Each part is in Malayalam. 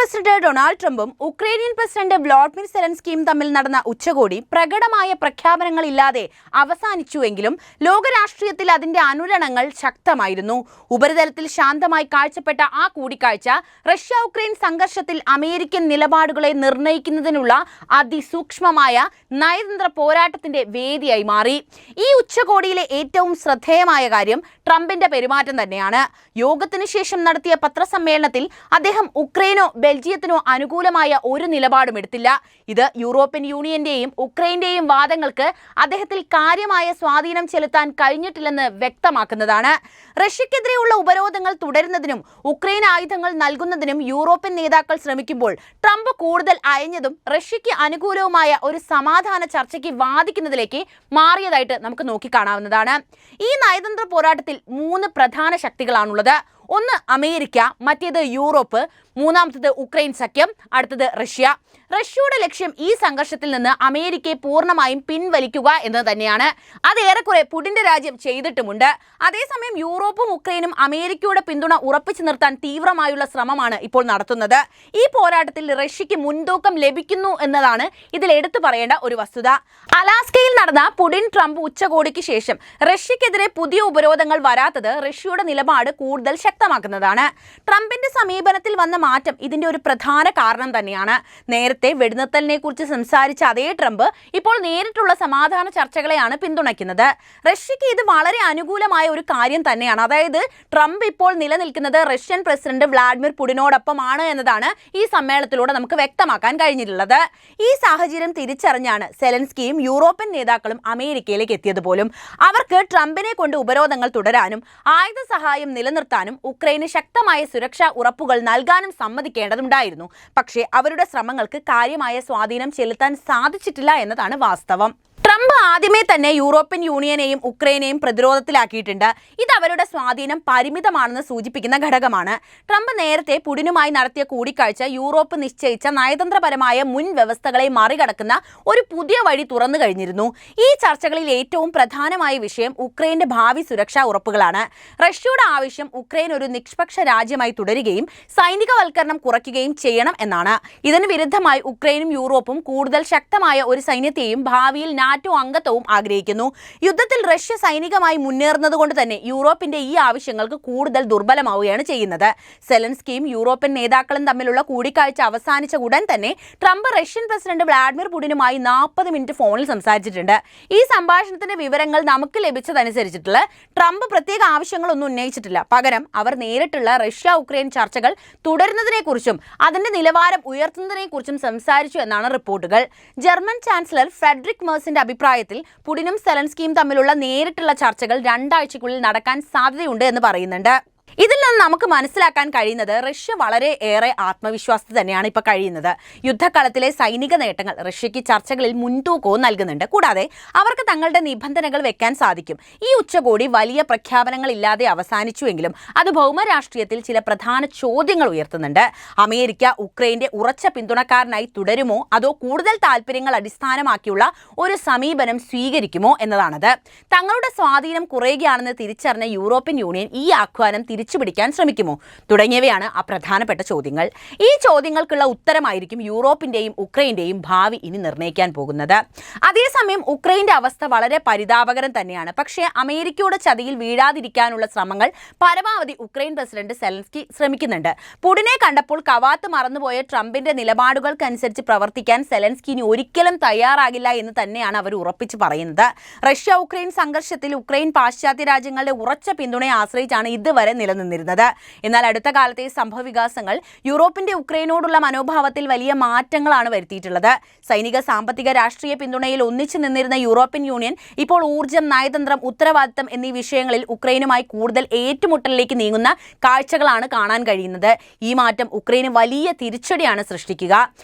പ്രസിഡന്റ് ഡൊണാൾഡ് ട്രംപും ഉക്രൈനിയൻ പ്രസിഡന്റ് വ്ളാഡിമിർ സെലൻസ്കിയും തമ്മിൽ നടന്ന ഉച്ചകോടി പ്രകടമായ പ്രഖ്യാപനങ്ങളില്ലാതെ അവസാനിച്ചുവെങ്കിലും ലോകരാഷ്ട്രീയത്തിൽ അതിന്റെ അനുരണനങ്ങൾ ശക്തമായിരുന്നു. ഉപരിതലത്തിൽ ശാന്തമായി കാഴ്ചപ്പെട്ട ആ കൂടിക്കാഴ്ച റഷ്യ ഉക്രൈൻ സംഘർഷത്തിൽ അമേരിക്കൻ നിലപാടുകളെ നിർണ്ണയിക്കുന്നതിനുള്ള അതിസൂക്ഷ്മമായ നയതന്ത്ര പോരാട്ടത്തിന്റെ വേദിയായി മാറി. ഈ ഉച്ചകോടിയിലെ ഏറ്റവും ശ്രദ്ധേയമായ കാര്യം ട്രംപിന്റെ പെരുമാറ്റം തന്നെയാണ്. യോഗത്തിനു ശേഷം നടത്തിയ പത്രസമ്മേളനത്തിൽ അദ്ദേഹം ഉക്രൈനോ ബെൽജിയത്തിനോ അനുകൂലമായ ഒരു നിലപാടും എടുത്തില്ല. ഇത് യൂറോപ്യൻ യൂണിയന്റെയും ഉക്രൈന്റെയും വാദങ്ങൾക്ക് അദ്ദേഹത്തിൽ കാര്യമായ സ്വാധീനം ചെലുത്താൻ കഴിഞ്ഞിട്ടില്ലെന്ന് വ്യക്തമാക്കുന്നതാണ്. റഷ്യക്കെതിരെയുള്ള ഉപരോധങ്ങൾ തുടരുന്നതിനും ഉക്രൈൻ ആയുധങ്ങൾ നൽകുന്നതിനും യൂറോപ്യൻ നേതാക്കൾ ശ്രമിക്കുമ്പോൾ ട്രംപ് കൂടുതൽ അയഞ്ഞതും റഷ്യയ്ക്ക് അനുകൂലവുമായ ഒരു സമാധാന ചർച്ചയ്ക്ക് വാദിക്കുന്നതിലേക്ക് മാറിയതായിട്ട് നമുക്ക് നോക്കിക്കാണാവുന്നതാണ്. ഈ നയതന്ത്ര പോരാട്ടത്തിൽ 3 പ്രധാന ശക്തികളാണുള്ളത്. ഒന്ന് അമേരിക്ക, മറ്റേത് യൂറോപ്പ്, മൂന്നാമത്തത് ഉക്രൈൻ സഖ്യം, അടുത്തത് റഷ്യ. റഷ്യയുടെ ലക്ഷ്യം ഈ സംഘർഷത്തിൽ നിന്ന് അമേരിക്കയെ പൂർണ്ണമായും പിൻവലിക്കുക എന്നത് തന്നെയാണ്. അത് ഏറെക്കുറെ പുടിന്റെ രാജ്യം ചെയ്തിട്ടുമുണ്ട്. അതേസമയം യൂറോപ്പും ഉക്രൈനും അമേരിക്കയുടെ പിന്തുണ ഉറപ്പിച്ചു നിർത്താൻ തീവ്രമായുള്ള ശ്രമമാണ് ഇപ്പോൾ നടത്തുന്നത്. ഈ പോരാട്ടത്തിൽ റഷ്യയ്ക്ക് മുൻതൂക്കം ലഭിക്കുന്നു എന്നതാണ് ഇതിൽ എടുത്തു പറയേണ്ട ഒരു വസ്തുത. അലാസ്കയിൽ നടന്ന പുടിൻ ട്രംപ് ഉച്ചകോടിക്ക് ശേഷം റഷ്യക്കെതിരെ പുതിയ ഉപരോധങ്ങൾ വരാത്തത് റഷ്യയുടെ നിലപാട് കൂടുതൽ ശക്തമാക്കുന്നതാണ്. ട്രംപിന്റെ സമീപനത്തിൽ വന്ന മാറ്റം ഇതിന്റെ ഒരു പ്രധാന കാരണം തന്നെയാണ്. നേരത്തെ വെടിനിർത്തലിനെ കുറിച്ച് സംസാരിച്ച അതേ ട്രംപ് ഇപ്പോൾ നേരിട്ടുള്ള സമാധാന ചർച്ചകളെയാണ് പിന്തുണയ്ക്കുന്നത്. റഷ്യക്ക് ഇത് വളരെ അനുകൂലമായ ഒരു കാര്യം തന്നെയാണ്. അതായത് ട്രംപ് ഇപ്പോൾ നിലനിൽക്കുന്നത് റഷ്യൻ പ്രസിഡന്റ് വ്ളാഡിമിർ പുടിനോടൊപ്പമാണ് എന്നതാണ് ഈ സമ്മേളനത്തിലൂടെ നമുക്ക് വ്യക്തമാക്കാൻ കഴിഞ്ഞിട്ടുള്ളത്. ഈ സാഹചര്യം തിരിച്ചറിഞ്ഞാണ് സെലൻസ്കിയും യൂറോപ്യൻ നേതാക്കളും അമേരിക്കയിലേക്ക് എത്തിയത് പോലും. അവർക്ക് ട്രംപിനെ കൊണ്ട് ഉപരോധങ്ങൾ തുടരാനും ആയുധ സഹായം നിലനിർത്താനും ഉക്രൈന് ശക്തമായ സുരക്ഷാ ഉറപ്പുകൾ നൽകാനും സമ്മതിക്കേണ്ടതുണ്ടായിരുന്നു. പക്ഷേ അവരുടെ ശ്രമങ്ങൾക്ക് കാര്യമായ സ്വാധീനം ചെലുത്താൻ സാധിച്ചിട്ടില്ല എന്നതാണ് വാസ്തവം. ട്രംപ് ആദ്യമേ തന്നെ യൂറോപ്യൻ യൂണിയനെയും ഉക്രൈനെയും പ്രതിരോധത്തിലാക്കിയിട്ടുണ്ട്. ഇത് അവരുടെ സ്വാധീനം പരിമിതമാണെന്ന് സൂചിപ്പിക്കുന്ന ഘടകമാണ്. ട്രംപ് നേരത്തെ പുടിനുമായി നടത്തിയ കൂടിക്കാഴ്ച യൂറോപ്പ് നിശ്ചയിച്ച നയതന്ത്രപരമായ മുൻ വ്യവസ്ഥകളെ മറികടക്കുന്ന ഒരു പുതിയ വഴി തുറന്നു കഴിഞ്ഞിരുന്നു. ഈ ചർച്ചകളിൽ ഏറ്റവും പ്രധാനമായ വിഷയം ഉക്രൈന്റെ ഭാവി സുരക്ഷാ ഉറപ്പുകളാണ്. റഷ്യയുടെ ആവശ്യം ഉക്രൈൻ ഒരു നിഷ്പക്ഷ രാജ്യമായി തുടരുകയും സൈനികവൽക്കരണം കുറയ്ക്കുകയും ചെയ്യണം എന്നാണ്. ഇതിന് വിരുദ്ധമായി ഉക്രൈനും യൂറോപ്പും കൂടുതൽ ശക്തമായ ഒരു സൈന്യത്തെയും ഭാവിയിൽ നാറ്റോ അംഗത്വവും ആഗ്രഹിക്കുന്നു. യുദ്ധത്തിൽ റഷ്യ സൈനികമായി മുന്നേറുന്നത് കൊണ്ട് തന്നെ യൂറോപ്പിന്റെ ഈ ആവശ്യങ്ങൾക്ക് കൂടുതൽ ദുർബലമാവുകയാണ് ചെയ്യുന്നത്. സെലൻസ്കിയും യൂറോപ്യൻ നേതാക്കളും തമ്മിലുള്ള കൂടിക്കാഴ്ച അവസാനിച്ച ഉടൻ തന്നെ ട്രംപ് റഷ്യൻ പ്രസിഡന്റ് വ്ളാഡിമിർ പുടിനുമായി 40 മിനിറ്റ് ഫോണിൽ സംസാരിച്ചിട്ടുണ്ട്. ഈ സംഭാഷണത്തിന്റെ വിവരങ്ങൾ നമുക്ക് ലഭിച്ചതനുസരിച്ചിട്ടുള്ള ട്രംപ് പ്രത്യേക ആവശ്യങ്ങളൊന്നും ഉന്നയിച്ചിട്ടില്ല. പകരം അവർ നേരിട്ടുള്ള റഷ്യ ഉക്രൈൻ ചർച്ചകൾ തുടരുന്നതിനെക്കുറിച്ചും അതിന്റെ നിലവാരം ഉയർത്തുന്നതിനെക്കുറിച്ചും സംസാരിച്ചു എന്നാണ് റിപ്പോർട്ടുകൾ. ജർമ്മൻ ചാൻസലർ ഫ്രെഡറിക് മേഴ്സിന്റെ അഭിപ്രായത്തിൽ പുടിനും സെലൻസ്കിയും തമ്മിലുള്ള നേരിട്ടുള്ള ചർച്ചകൾ 2 ആഴ്ചയ്ക്കുള്ളിൽ നടക്കാൻ സാധ്യതയുണ്ട് എന്ന് പറയുന്നുണ്ട്. ഇതിൽ നിന്ന് നമുക്ക് മനസ്സിലാക്കാൻ കഴിയുന്നത് റഷ്യ വളരെ ഏറെ ആത്മവിശ്വാസത്തിൽ തന്നെയാണ് ഇപ്പോൾ കഴിയുന്നത്. യുദ്ധക്കളത്തിലെ സൈനിക നേട്ടങ്ങൾ റഷ്യയ്ക്ക് ചർച്ചകളിൽ മുൻതൂക്കവും നൽകുന്നുണ്ട്. കൂടാതെ അവർക്ക് തങ്ങളുടെ നിബന്ധനകൾ വെക്കാൻ സാധിക്കും. ഈ ഉച്ചകോടി വലിയ പ്രഖ്യാപനങ്ങളില്ലാതെ അവസാനിച്ചുവെങ്കിലും അത് ഭൗമരാഷ്ട്രീയത്തിൽ ചില പ്രധാന ചോദ്യങ്ങൾ ഉയർത്തുന്നുണ്ട്. അമേരിക്ക ഉക്രൈന്റെ ഉറച്ച പിന്തുണക്കാരനായി തുടരുമോ അതോ കൂടുതൽ താല്പര്യങ്ങൾ അടിസ്ഥാനമാക്കിയുള്ള ഒരു സമീപനം സ്വീകരിക്കുമോ എന്നതാണത്. തങ്ങളുടെ സ്വാധീനം കുറയുകയാണെന്ന് തിരിച്ചറിഞ്ഞ യൂറോപ്യൻ യൂണിയൻ ഈ ആഹ്വാനം തിരിച്ചുപിടിക്കാൻ ശ്രമിക്കുമോ തുടങ്ങിയവയാണ് ആ പ്രധാനപ്പെട്ട ചോദ്യങ്ങൾ. ഈ ചോദ്യങ്ങൾക്കുള്ള ഉത്തരമായിരിക്കും യൂറോപ്പിന്റെയും ഉക്രൈന്റെയും ഭാവി ഇനി നിർണ്ണയിക്കാൻ പോകുന്നത്. അതേസമയം ഉക്രൈന്റെ അവസ്ഥ വളരെ പരിതാപകരം തന്നെയാണ്. പക്ഷേ അമേരിക്കയുടെ ചതിയിൽ വീഴാതിരിക്കാനുള്ള ശ്രമങ്ങൾ പരമാവധി ഉക്രൈൻ പ്രസിഡന്റ് സെലൻസ്കി ശ്രമിക്കുന്നുണ്ട്. പുടിനെ കണ്ടപ്പോൾ കവാത്ത് മറന്നുപോയ ട്രംപിന്റെ നിലപാടുകൾക്കനുസരിച്ച് പ്രവർത്തിക്കാൻ സെലൻസ്കി ഇനി ഒരിക്കലും തയ്യാറാകില്ല എന്ന് തന്നെയാണ് അവർ ഉറപ്പിച്ച് പറയുന്നത്. റഷ്യ ഉക്രൈൻ സംഘർഷത്തിൽ ഉക്രൈൻ പാശ്ചാത്യ രാജ്യങ്ങളുടെ ഉറച്ച പിന്തുണയെ ആശ്രയിച്ചാണ് ഇതുവരെ നിലനിന്നിരുന്നത്. എന്നാൽ അടുത്ത കാലത്തെ സംഭവവികാസങ്ങൾ യൂറോപ്പിന്റെ ഉക്രൈനോടുള്ള മനോഭാവത്തിൽ വലിയ മാറ്റങ്ങളാണ് വരുത്തിയിട്ടുള്ളത്. സൈനിക, സാമ്പത്തിക, രാഷ്ട്രീയ പിന്തുണയിൽ ഒന്നിച്ചു നിന്നിരുന്ന യൂറോപ്യൻ യൂണിയൻ ഇപ്പോൾ ഊർജ്ജം, നയതന്ത്രം, ഉത്തരവാദിത്തം എന്നീ വിഷയങ്ങളിൽ ഉക്രൈനുമായി കൂടുതൽ ഏറ്റുമുട്ടലിലേക്ക് നീങ്ങുന്ന കാഴ്ചകളാണ് കാണാൻ കഴിയുന്നത്. ഈ മാറ്റം ഉക്രൈന് വലിയ തിരിച്ചടിയാണ് സൃഷ്ടിക്കുക.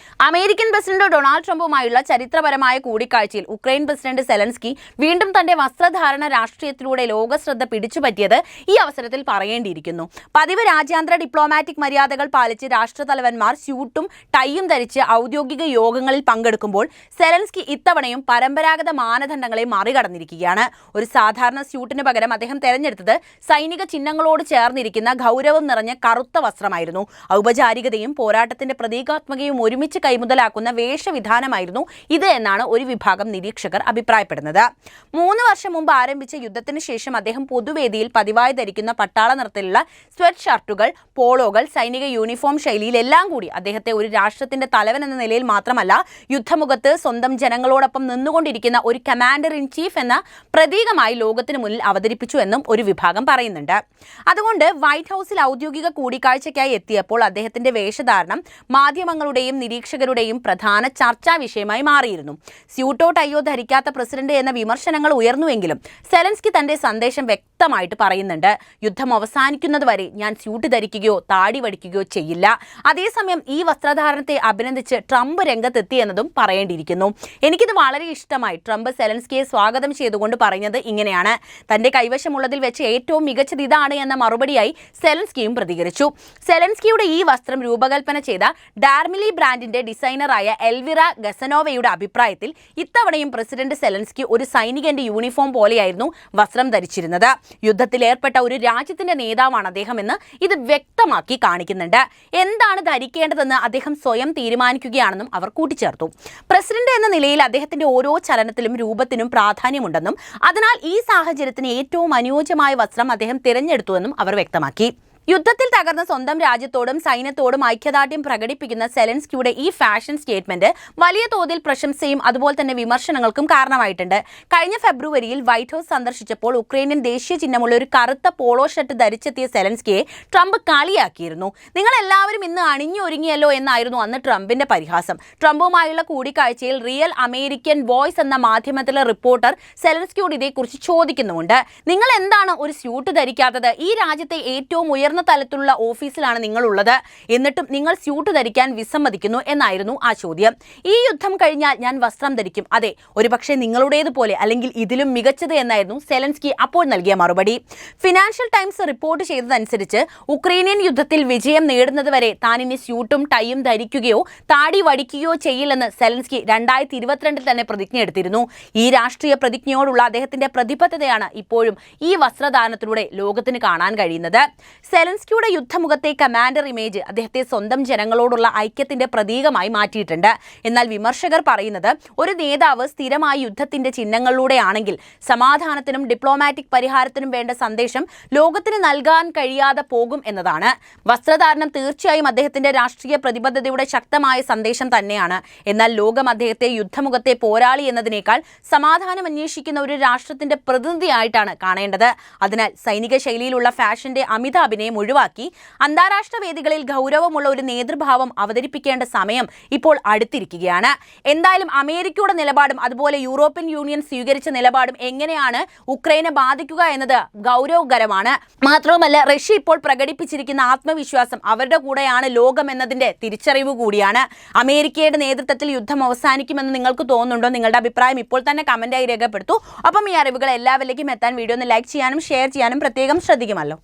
അമേരിക്കൻ പ്രസിഡന്റ് ഡൊണാൾഡ് ട്രംപുമായുള്ള ചരിത്രപരമായ കൂടിക്കാഴ്ചയിൽ ഉക്രൈൻ പ്രസിഡന്റ് സെലൻസ്കി വീണ്ടും തന്റെ വസ്ത്രധാരണ രാഷ്ട്രീയത്തിലൂടെ ലോകശ്രദ്ധ പിടിച്ചുപറ്റിയത് ഈ അവസരത്തിൽ പറയേണ്ടിയിരിക്കുന്നു. മാറിയിരിക്കുന്നു. പതിവ് രാജ്യാന്തര ഡിപ്ലോമാറ്റിക് മര്യാദകൾ പാലിച്ച് രാഷ്ട്രതലവന്മാർ സ്യൂട്ടും ടൈയും ധരിച്ച് ഔദ്യോഗിക യോഗങ്ങളിൽ പങ്കെടുക്കുമ്പോൾ സെലൻസ്കി ഇത്തവണയും പരമ്പരാഗത മാനദണ്ഡങ്ങളെ മറികടന്നിരിക്കുകയാണ്. ഒരു സാധാരണ സ്യൂട്ടിന് പകരം അദ്ദേഹം തെരഞ്ഞെടുത്തത് സൈനിക ചിഹ്നങ്ങളോട് ചേർന്നിരിക്കുന്ന ഗൗരവം നിറഞ്ഞ കറുത്ത വസ്ത്രമായിരുന്നു. ഔപചാരികതയും പോരാട്ടത്തിന്റെ പ്രതീകാത്മകയും ഒരുമിച്ച് കൈമുതലാക്കുന്ന വേഷവിധാനമായിരുന്നു ഇത് എന്നാണ് ഒരു വിഭാഗം നിരീക്ഷകർ അഭിപ്രായപ്പെടുന്നത്. 3 വർഷം മുമ്പ് ആരംഭിച്ച യുദ്ധത്തിന് ശേഷം അദ്ദേഹം പൊതുവേദിയിൽ പതിവായി ധരിക്കുന്ന പട്ടാള നിറത്തിലുള്ള സ്വെറ്റ് ഷർട്ടുകൾ, പോളോകൾ, സൈനിക യൂണിഫോം ശൈലിയിൽ എല്ലാം കൂടി അദ്ദേഹത്തെ ഒരു രാഷ്ട്രത്തിന്റെ തലവൻ എന്ന നിലയിൽ മാത്രമല്ല, യുദ്ധമുഖത്ത് സ്വന്തം ജനങ്ങളോടൊപ്പം നിന്നുകൊണ്ടിരിക്കുന്ന ഒരു കമാൻഡർ ഇൻ ചീഫ് എന്ന പ്രതീകമായി ലോകത്തിന് മുന്നിൽ അവതരിപ്പിച്ചു എന്നും ഒരു വിഭാഗം പറയുന്നുണ്ട്. അതുകൊണ്ട് വൈറ്റ് ഹൗസിൽ ഔദ്യോഗിക കൂടിക്കാഴ്ചയ്ക്കായി എത്തിയപ്പോൾ അദ്ദേഹത്തിന്റെ വേഷധാരണം മാധ്യമങ്ങളുടെയും നിരീക്ഷകരുടെയും പ്രധാന ചർച്ചാ വിഷയമായി മാറിയിരുന്നു. സ്യൂട്ടോ ടൈയോ ധരിക്കാത്ത പ്രസിഡന്റ് എന്ന വിമർശനങ്ങൾ ഉയർന്നുവെങ്കിലും സെലൻസ്കി തന്റെ സന്ദേശം വ്യക്തമായിട്ട് പറയുന്നുണ്ട്. യുദ്ധം അവസാനിക്കുന്നതുവരെ ഞാൻ സ്യൂട്ട് ധരിക്കുകയോ താടി വടിക്കുകയോ ചെയ്യില്ല. അതേസമയം ഈ വസ്ത്രധാരണത്തെ അഭിനന്ദിച്ച് ട്രംപ് രംഗത്തെത്തിയെന്നതും പറയേണ്ടിയിരിക്കുന്നു. എനിക്കിത് വളരെ ഇഷ്ടമായി. ട്രംപ് സെലൻസ്കിയെ സ്വാഗതം ചെയ്തുകൊണ്ട് പറഞ്ഞത് ഇങ്ങനെയാണ്: തന്റെ കൈവശമുള്ളതിൽ വെച്ച് ഏറ്റവും മികച്ചത് ഇതാണ് എന്ന മറുപടിയായി സെലൻസ്കിയും പ്രതികരിച്ചു. സെലൻസ്കിയുടെ ഈ വസ്ത്രം രൂപകൽപ്പന ചെയ്ത ഡാർമിലി ബ്രാൻഡിന്റെ ഡിസൈനറായ എൽവിറ ഗസനോവയുടെ അഭിപ്രായത്തിൽ ഇത്തവണയും പ്രസിഡന്റ് സെലൻസ്കി ഒരു സൈനികന്റെ യൂണിഫോം പോലെയായിരുന്നു വസ്ത്രം ധരിച്ചിരുന്നത്. യുദ്ധത്തിൽ ഏർപ്പെട്ട ഒരു രാജ്യത്തിന്റെ നേതാവാണ് അദ്ദേഹമെന്ന് ഇത് വ്യക്തമാക്കി കാണിക്കുന്നുണ്ട്. എന്താണ് ധരിക്കേണ്ടതെന്ന് അദ്ദേഹം സ്വയം തീരുമാനിക്കുകയാണെന്നും അവർ കൂട്ടിച്ചേർത്തു. പ്രസിഡന്റ് എന്ന നിലയിൽ അദ്ദേഹത്തിന്റെ ഓരോ ചലനത്തിലും രൂപത്തിനും പ്രാധാന്യമുണ്ടെന്നും അതിനാൽ ഈ സാഹചര്യത്തിന് ഏറ്റവും അനുയോജ്യമായ വസ്ത്രം അദ്ദേഹം തിരഞ്ഞെടുത്തുവെന്നും അവർ വ്യക്തമാക്കി. യുദ്ധത്തിൽ തകർന്ന സ്വന്തം രാജ്യത്തോടും സൈന്യത്തോടും ഐക്യദാർഢ്യം പ്രകടിപ്പിക്കുന്ന സെലൻസ്കിയുടെ ഈ ഫാഷൻ സ്റ്റേറ്റ്മെന്റ് വലിയ തോതിൽ പ്രശംസയും അതുപോലെ തന്നെ വിമർശനങ്ങൾക്കും കാരണമായിട്ടുണ്ട്. കഴിഞ്ഞ ഫെബ്രുവരിയിൽ വൈറ്റ് ഹൗസ് സന്ദർശിച്ചപ്പോൾ ഉക്രൈനിയൻ ദേശീയ ചിഹ്നമുള്ള ഒരു കറുത്ത പോളോ ഷർട്ട് ധരിച്ചെത്തിയ സെലൻസ്കിയെ ട്രംപ് കളിയാക്കിയിരുന്നു. നിങ്ങൾ എല്ലാവരും ഇന്ന് അണിഞ്ഞൊരുങ്ങിയല്ലോ എന്നായിരുന്നു അന്ന് ട്രംപിന്റെ പരിഹാസം. ട്രംപുമായുള്ള കൂടിക്കാഴ്ചയിൽ റിയൽ അമേരിക്കൻ വോയ്സ് എന്ന മാധ്യമത്തിലെ റിപ്പോർട്ടർ സെലൻസ്കിയോട് ഇതേക്കുറിച്ച് ചോദിക്കുന്നുമുണ്ട്. നിങ്ങൾ എന്താണ് ഒരു സ്യൂട്ട് ധരിക്കാത്തത്? ഈ രാജ്യത്തെ ഏറ്റവും ഉയർന്ന തലത്തിലുള്ള ഓഫീസിലാണ് നിങ്ങളുള്ളത്, എന്നിട്ടും നിങ്ങൾ സ്യൂട്ട് ധരിക്കാൻ വിസമ്മതിക്കുന്നു എന്നായിരുന്നു ആ ചോദ്യം. ഈ യുദ്ധം കഴിഞ്ഞാൽ ഞാൻ വസ്ത്രം ധരിക്കും, അതെ, ഒരുപക്ഷെ നിങ്ങളുടേതുപോലെ അല്ലെങ്കിൽ ഇതിലും മികച്ചത് എന്നായിരുന്നു സെലൻസ്കി അപ്പോൾ നൽകിയ മറുപടി. ഫിനാൻഷ്യൽ ടൈംസ് റിപ്പോർട്ട് ചെയ്തതനുസരിച്ച് ഉക്രൈനിയൻ യുദ്ധത്തിൽ വിജയം നേടുന്നതുവരെ താൻ ഇനി സ്യൂട്ടും ടൈയും ധരിക്കുകയോ താടി വടിക്കുകയോ ചെയ്യില്ലെന്ന് സെലൻസ്കി 2022 തന്നെ പ്രതിജ്ഞയെടുത്തിരുന്നു. ഈ രാഷ്ട്രീയ പ്രതിജ്ഞയോടുള്ള അദ്ദേഹത്തിന്റെ പ്രതിബദ്ധതയാണ് ഇപ്പോഴും ഈ വസ്ത്രധാരണത്തിലൂടെ ലോകത്തിന് കാണാൻ കഴിയുന്നത്. സെലൻസ്കിയുടെ യുദ്ധമുഖത്തെ കമാൻഡർ ഇമേജ് അദ്ദേഹത്തെ സ്വന്തം ജനങ്ങളോടുള്ള ഐക്യത്തിന്റെ പ്രതീകമായി മാറ്റിയിട്ടുണ്ട്. എന്നാൽ വിമർശകർ പറയുന്നത് ഒരു നേതാവ് സ്ഥിരമായി യുദ്ധത്തിന്റെ ചിഹ്നങ്ങളിലൂടെയാണെങ്കിൽ സമാധാനത്തിനും ഡിപ്ലോമാറ്റിക് പരിഹാരത്തിനും വേണ്ട സന്ദേശം ലോകത്തിന് നൽകാൻ കഴിയാതെ പോകും എന്നതാണ്. വസ്ത്രധാരണം തീർച്ചയായും അദ്ദേഹത്തിന്റെ രാഷ്ട്രീയ പ്രതിബദ്ധതയുടെ ശക്തമായ സന്ദേശം തന്നെയാണ്. എന്നാൽ ലോകം അദ്ദേഹത്തെ യുദ്ധമുഖത്തെ പോരാളി എന്നതിനേക്കാൾ സമാധാനം അന്വേഷിക്കുന്ന ഒരു രാഷ്ട്രത്തിന്റെ പ്രതിനിധിയായിട്ടാണ് കാണേണ്ടത്. അതിനാൽ സൈനിക ശൈലിയിലുള്ള ഫാഷന്റെ അമിത അഭിനയം ഒഴിവാക്കി അന്താരാഷ്ട്ര വേദികളിൽ ഗൗരവമുള്ള ഒരു നേതൃഭാവം അവതരിപ്പിക്കേണ്ട സമയം ഇപ്പോൾ അടുത്തിരിക്കുകയാണ്. എന്തായാലും അമേരിക്കയുടെ നിലപാടും അതുപോലെ യൂറോപ്യൻ യൂണിയൻ സ്വീകരിച്ച നിലപാടും എങ്ങനെയാണ് ഉക്രൈനെ ബാധിക്കുക എന്നത് ഗൗരവകരമാണ്. മാത്രവുമല്ല, റഷ്യ ഇപ്പോൾ പ്രകടിപ്പിച്ചിരിക്കുന്ന ആത്മവിശ്വാസം അവരുടെ കൂടെയാണ് ലോകം എന്നതിന്റെ തിരിച്ചറിവ് കൂടിയാണ്. അമേരിക്കയുടെ നേതൃത്വത്തിൽ യുദ്ധം അവസാനിക്കുമെന്ന് നിങ്ങൾക്ക് തോന്നുന്നുണ്ടോ? നിങ്ങളുടെ അഭിപ്രായം ഇപ്പോൾ തന്നെ കമന്റായി രേഖപ്പെടുത്തൂ. അപ്പം ഈ അറിവുകൾ എല്ലാവരിലേക്കും എത്താൻ വീഡിയോ ഒന്ന് ലൈക്ക് ചെയ്യാനും ഷെയർ ചെയ്യാനും പ്രത്യേകം ശ്രദ്ധിക്കുമല്ലോ.